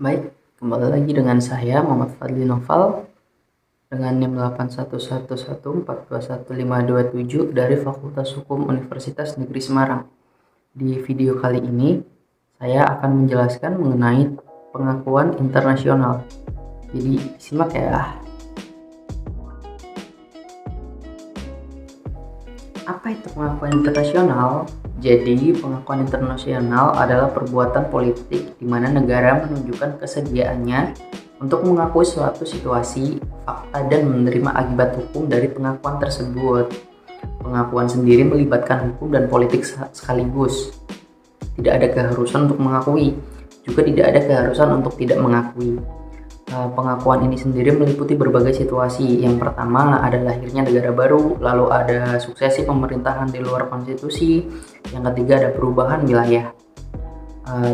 Baik, kembali lagi dengan saya Muhammad Fadli Noval dengan NIM 81114215227 dari Fakultas Hukum Universitas Negeri Semarang. Di video kali ini, saya akan menjelaskan mengenai pengakuan internasional. Jadi, simak ya. Apa itu pengakuan internasional? Jadi, pengakuan internasional adalah perbuatan politik di mana negara menunjukkan kesediaannya untuk mengakui suatu situasi, fakta, dan menerima akibat hukum dari pengakuan tersebut. Pengakuan sendiri melibatkan hukum dan politik sekaligus. Tidak ada keharusan untuk mengakui, juga tidak ada keharusan untuk tidak mengakui. Pengakuan ini sendiri meliputi berbagai situasi. Yang pertama ada lahirnya negara baru, lalu ada suksesi pemerintahan di luar konstitusi, yang ketiga ada perubahan wilayah.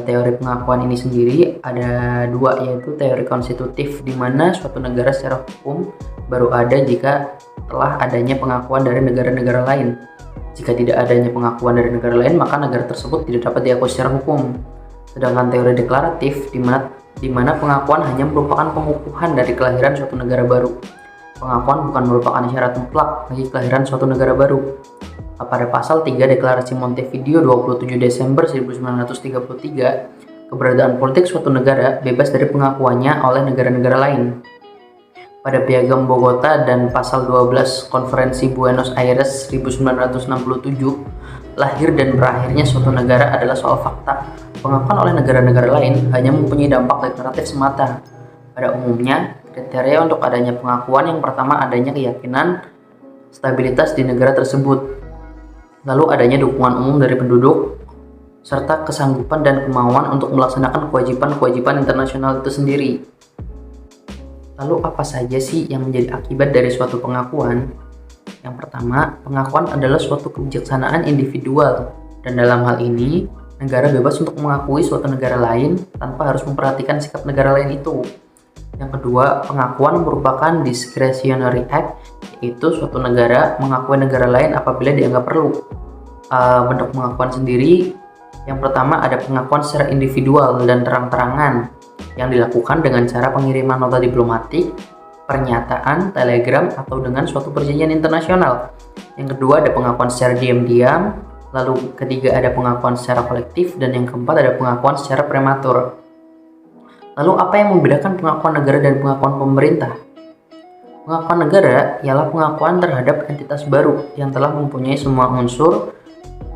Teori pengakuan ini sendiri ada dua, yaitu teori konstitutif, di mana suatu negara secara hukum baru ada jika telah adanya pengakuan dari negara-negara lain. Jika tidak adanya pengakuan dari negara lain, maka negara tersebut tidak dapat diakui secara hukum. Sedangkan teori deklaratif, di mana pengakuan hanya merupakan pengukuhan dari kelahiran suatu negara baru. Pengakuan bukan merupakan syarat mutlak bagi kelahiran suatu negara baru. Pada pasal 3 Deklarasi Montevideo 27 Desember 1933, keberadaan politik suatu negara bebas dari pengakuannya oleh negara-negara lain. Pada Piagam Bogota dan pasal 12 Konferensi Buenos Aires 1967, lahir dan berakhirnya suatu negara adalah soal fakta. Pengakuan oleh negara-negara lain hanya mempunyai dampak deklaratif semata. Pada umumnya, kriteria untuk adanya pengakuan yang pertama adanya keyakinan stabilitas di negara tersebut, lalu adanya dukungan umum dari penduduk, serta kesanggupan dan kemauan untuk melaksanakan kewajiban-kewajiban internasional itu sendiri. Lalu apa saja sih yang menjadi akibat dari suatu pengakuan? Yang pertama, pengakuan adalah suatu kebijaksanaan individual, dan dalam hal ini, negara bebas untuk mengakui suatu negara lain tanpa harus memperhatikan sikap negara lain itu. Yang kedua, pengakuan merupakan discretionary act, yaitu suatu negara mengakui negara lain apabila dianggap perlu. Bentuk pengakuan sendiri, yang pertama ada pengakuan secara individual dan terang-terangan, yang dilakukan dengan cara pengiriman nota diplomatik, pernyataan, telegram, atau dengan suatu perjanjian internasional. Yang kedua ada pengakuan secara diam-diam, lalu ketiga ada pengakuan secara kolektif, dan yang keempat ada pengakuan secara prematur. Lalu apa yang membedakan pengakuan negara dan pengakuan pemerintah? Pengakuan negara ialah pengakuan terhadap entitas baru yang telah mempunyai semua unsur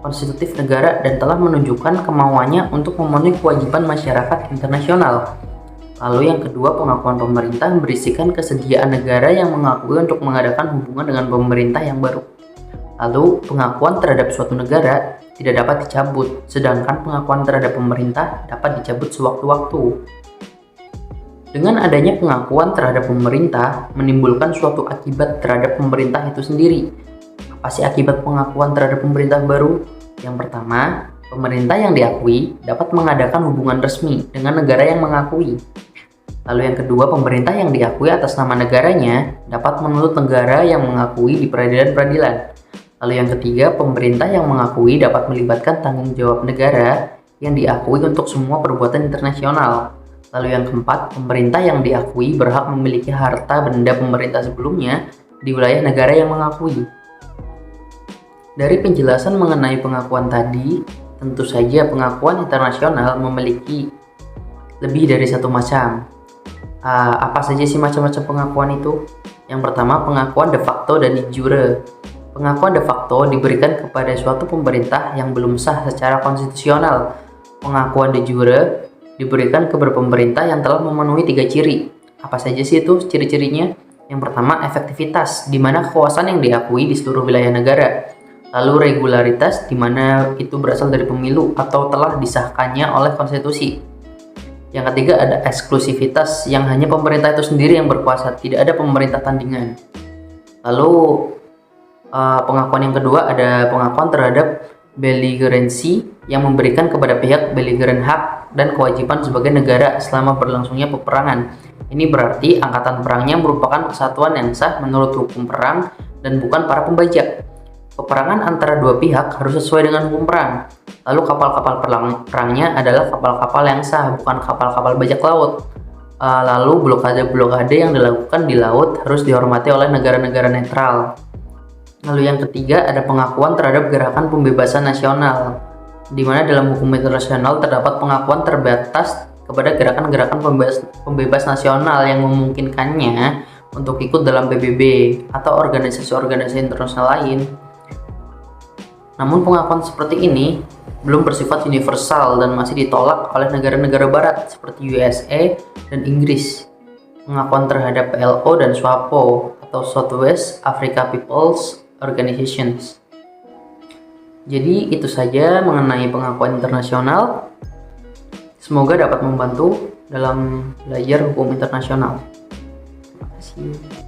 konstitutif negara dan telah menunjukkan kemauannya untuk memenuhi kewajiban masyarakat internasional. Lalu yang kedua, pengakuan pemerintah berisikan kesediaan negara yang mengakui untuk mengadakan hubungan dengan pemerintah yang baru. Lalu, pengakuan terhadap suatu negara tidak dapat dicabut, sedangkan pengakuan terhadap pemerintah dapat dicabut sewaktu-waktu. Dengan adanya pengakuan terhadap pemerintah, menimbulkan suatu akibat terhadap pemerintah itu sendiri. Apa sih akibat pengakuan terhadap pemerintah baru? Yang pertama, pemerintah yang diakui dapat mengadakan hubungan resmi dengan negara yang mengakui. Lalu yang kedua, pemerintah yang diakui atas nama negaranya dapat menuntut negara yang mengakui di peradilan-peradilan. Lalu yang ketiga, pemerintah yang mengakui dapat melibatkan tanggung jawab negara yang diakui untuk semua perbuatan internasional. Lalu yang keempat, pemerintah yang diakui berhak memiliki harta benda pemerintah sebelumnya di wilayah negara yang mengakui. Dari penjelasan mengenai pengakuan tadi, tentu saja pengakuan internasional memiliki lebih dari satu macam. Apa saja sih macam-macam pengakuan itu? Yang pertama, pengakuan de facto dan de jure. Pengakuan de facto diberikan kepada suatu pemerintah yang belum sah secara konstitusional. Pengakuan de jure diberikan kepada pemerintah yang telah memenuhi 3 ciri. Apa saja sih itu ciri-cirinya? Yang pertama, efektivitas, di mana kekuasaan yang diakui di seluruh wilayah negara. Lalu regularitas, di mana itu berasal dari pemilu atau telah disahkannya oleh konstitusi. Yang ketiga ada eksklusivitas, yang hanya pemerintah itu sendiri yang berkuasa, tidak ada pemerintah tandingan. Lalu pengakuan yang kedua ada pengakuan terhadap belligerency, yang memberikan kepada pihak belligerent hak dan kewajiban sebagai negara selama berlangsungnya peperangan. Ini berarti angkatan perangnya merupakan kesatuan yang sah menurut hukum perang dan bukan para pembajak. Peperangan antara dua pihak harus sesuai dengan hukum perang. Lalu kapal-kapal perangnya adalah kapal-kapal yang sah, bukan kapal-kapal bajak laut. Lalu blokade-blokade yang dilakukan di laut harus dihormati oleh negara-negara netral. Lalu yang ketiga ada pengakuan terhadap gerakan pembebasan nasional, di mana dalam hukum internasional terdapat pengakuan terbatas kepada gerakan-gerakan pembebas nasional yang memungkinkannya untuk ikut dalam PBB atau organisasi-organisasi internasional lain. Namun pengakuan seperti ini belum bersifat universal dan masih ditolak oleh negara-negara barat seperti USA dan Inggris. Pengakuan terhadap PLO dan SWAPO atau Southwest Africa People's Organizations. Jadi itu saja mengenai pengakuan internasional. Semoga dapat membantu dalam belajar hukum internasional. Terima kasih.